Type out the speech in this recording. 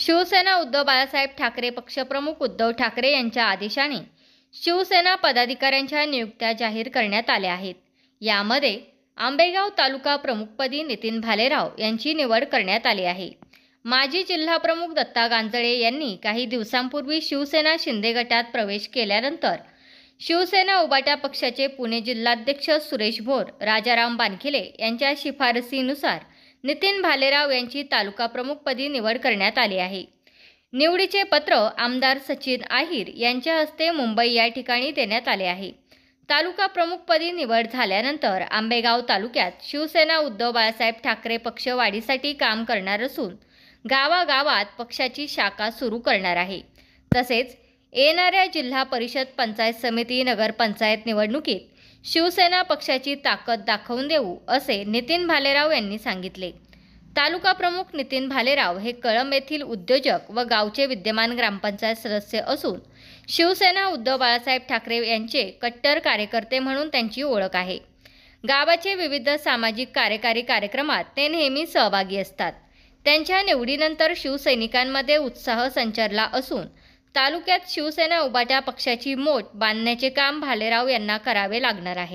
शिवसेना उद्धव बाळासाहेब ठाकरे पक्षप्रमुख उद्धव ठाकरे यांच्या आदेशाने शिवसेना पदाधिकाऱ्यांच्या नियुक्त्या जाहीर करण्यात आल्या आहेत। यामध्ये आंबेगाव तालुका प्रमुखपदी नितीन भालेराव यांची निवड करण्यात आली आहे। माजी जिल्हा प्रमुख दत्ता गांजळे यांनी काही दिवसांपूर्वी शिवसेना शिंदे गटात प्रवेश केल्यानंतर शिवसेना उबाटा पक्षाचे पुणे जिल्हाध्यक्ष सुरेश भोर, राजाराम बानखिले यांच्या शिफारसीनुसार नितीन भालेराव यांची तालुका प्रमुखपदी निवड करण्यात आली आहे। निवडीचे पत्र आमदार सचिन आहिर यांच्या हस्ते मुंबई या ठिकाणी देण्यात आले आहे। तालुका प्रमुखपदी निवड झाल्यानंतर आंबेगाव तालुक्यात शिवसेना उद्धव बाळासाहेब ठाकरे पक्ष वाढीसाठी काम करणार असून गावागावात पक्षाची शाखा सुरू करणार आहे। तसेच येणाऱ्या जिल्हा परिषद, पंचायत समिती, नगरपंचायत निवडणुकीत शिवसेना पक्षाची ताकद दाखवून देऊ असे नितीन भालेराव यांनी सांगितले। तालुका प्रमुख नितीन भालेराव हे कळंब येथील उद्योजक व गावचे विद्यमान ग्रामपंचायत सदस्य असून शिवसेना उद्धव बाळासाहेब ठाकरे यांचे कट्टर कार्यकर्ते म्हणून त्यांची ओळख आहे। गावाचे विविध सामाजिक कार्यकारी कार्यक्रमात ते नेहमी सहभागी असतात। त्यांच्या निवडीनंतर शिवसैनिकांमध्ये उत्साह संचारला असून तालुक्यात शिवसेना उबाटा पक्षाची मोठ बांधण्याचे काम भालेराव यांना करावे लागणार आहे।